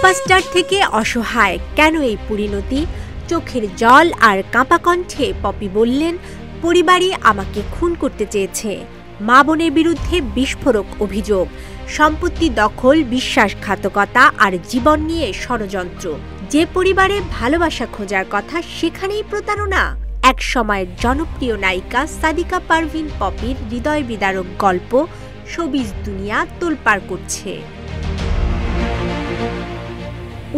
Superstar থেকে অসহায় কেন এই পরিণতি? চোখের জল আর কাঁপা কণ্ঠে পপি বললেন, পরিবারই আমাকে খুন করতে চেয়েছে। মা বোনের বিরুদ্ধে বিস্ফোরক অভিযোগ, সম্পত্তি দখল, বিশ্বাসঘাতকতা আর জীবন নিয়ে ষড়যন্ত্র। যে পরিবারে ভালোবাসা খোঁজার কথা সেখানেই প্রতারণা। এক সময়ের জনপ্রিয় নায়িকা সাদিকা পারভিন পপির হৃদয় বিদারক গল্প শোবিজ দুনিয়া তোলপাড় করছে।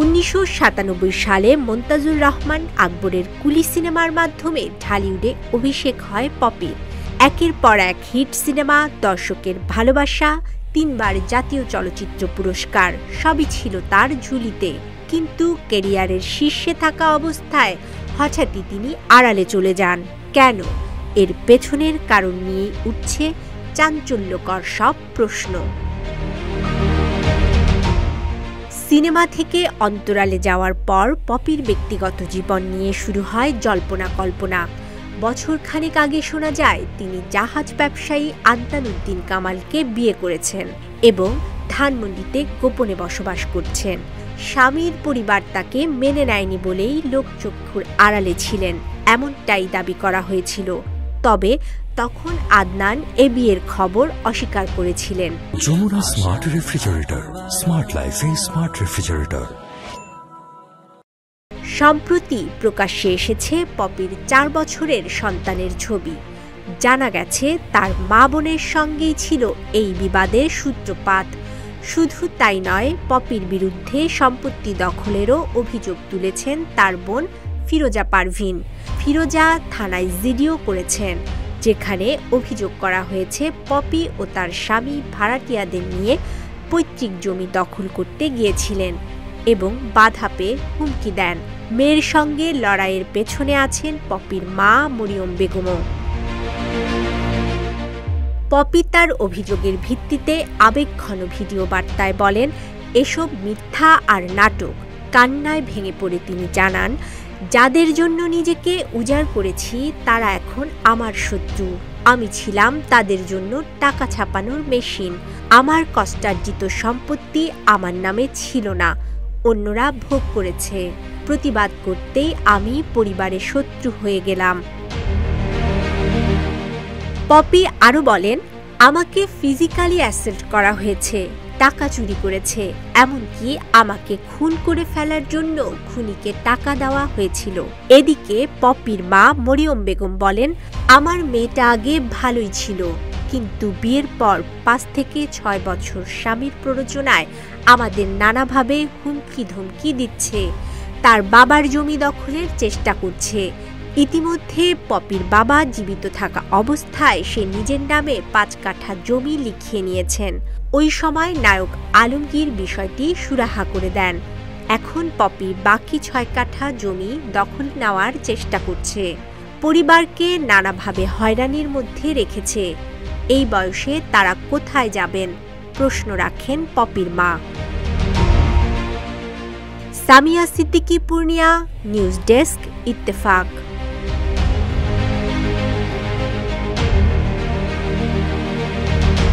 ১৯৯৭ সালে মন্তাজুর রহমান আকবরের কুলি সিনেমার মাধ্যমে ঢালিউডে অভিষেক হয় পপির। একের পর এক হিট সিনেমা, দর্শকের ভালোবাসা, ৩ বার জাতীয় চলচ্চিত্র পুরস্কার সবই ছিল তার ঝুলিতে। কিন্তু ক্যারিয়ারের শীর্ষে থাকা অবস্থায় হঠাৎই তিনি আড়ালে চলে যান। কেন? এর পেছনের কারণ নিয়ে উঠছে চাঞ্চল্যকর সব প্রশ্ন। সিনেমা থেকে অন্তরালে যাওয়ার পর পপির ব্যক্তিগত জীবন নিয়ে শুরু হয় জল্পনা কল্পনা। বছর খানেক আগে শোনা যায় তিনি জাহাজ ব্যবসায়ী আদনান উদ্দিন কামালকে বিয়ে করেছেন এবং ধানমন্ডিতে গোপনে বসবাস করছেন। স্বামীর পরিবার তাকে মেনে নেয়নি বলেই লোকচক্ষুর আড়ালে ছিলেন, এমনটাই দাবি করা হয়েছিল। তবে তখন আদনান এ বিয়ের খবর অস্বীকার করেছিলেন। যমুনা স্মার্ট রেফ্রিজারেটর, স্মার্ট লাইফে স্মার্ট রেফ্রিজারেটর। সম্প্রতি প্রকাশ্যে এসেছে পপির ৪ বছরের সন্তানের ছবি। জানা গেছে তার মা বোনের সঙ্গেই ছিল এই বিবাদের সূত্রপাত। শুধু তাই নয়, পপির বিরুদ্ধে সম্পত্তি দখলেরও অভিযোগ তুলেছেন তার বোন ফিরোজা পারভিন। ফিরোজা থানায় জিডিও করেছেন, যেখানে অভিযোগ করা হয়েছে পপি ও তার স্বামী ভাড়াটিয়াদের নিয়ে পৈতৃক জমি দখল করতে গিয়েছিলেন এবং বাধা পেয়ে হুমকি দেন। মেয়ের সঙ্গে লড়াইয়ের পেছনে আছেন পপির মা মরিয়ম বেগমও। পপি তার অভিযোগের ভিত্তিতে আবেগঘন ভিডিও বার্তায় বলেন, এসব মিথ্যা আর নাটক। কান্নায় ভেঙে পড়ে তিনি জানান, যাদের জন্য নিজেকে উজাড় করেছি তারা এখন আমার শত্রু। আমি ছিলাম তাদের জন্য টাকা ছাপানোর মেশিন। আমার কষ্টার্জিত সম্পত্তি আমার নামে ছিল না, অন্যরা ভোগ করেছে। প্রতিবাদ করতেই আমি পরিবারের শত্রু হয়ে গেলাম। পপি আরও বলেন, আমাকে ফিজিক্যালি অ্যাসল্ট করা হয়েছে, টাকা চুরি করেছে, এমনকি আমাকে খুন করে ফেলার জন্য খুনিকে টাকা দেওয়া হয়েছিল। এদিকে পপির মা মরিয়ম বেগম বলেন, আমার মেয়েটা আগে ভালোই ছিল, কিন্তু বিয়ের পর ৫ থেকে ৬ বছর স্বামীর প্ররোচনায় আমাদের নানাভাবে হুমকি ধমকি দিচ্ছে। তার বাবার জমি দখলের চেষ্টা করছে। ইতিমধ্যে পপির বাবা জীবিত থাকা অবস্থায় সে নিজের নামে ৫ কাঠা জমি লিখিয়ে নিয়েছেন। ওই সময় নায়ক আলমগীর বিষয়টি সুরাহা করে দেন। এখন পপি বাকি ৬ কাঠা জমি দখল নেওয়ার চেষ্টা করছে। পরিবারকে নানাভাবে হয়রানির মধ্যে রেখেছে। এই বয়সে তারা কোথায় যাবেন? প্রশ্ন রাখেন পপির মা। Samia Siddiqui, Purnia, news desk, Ittefaq.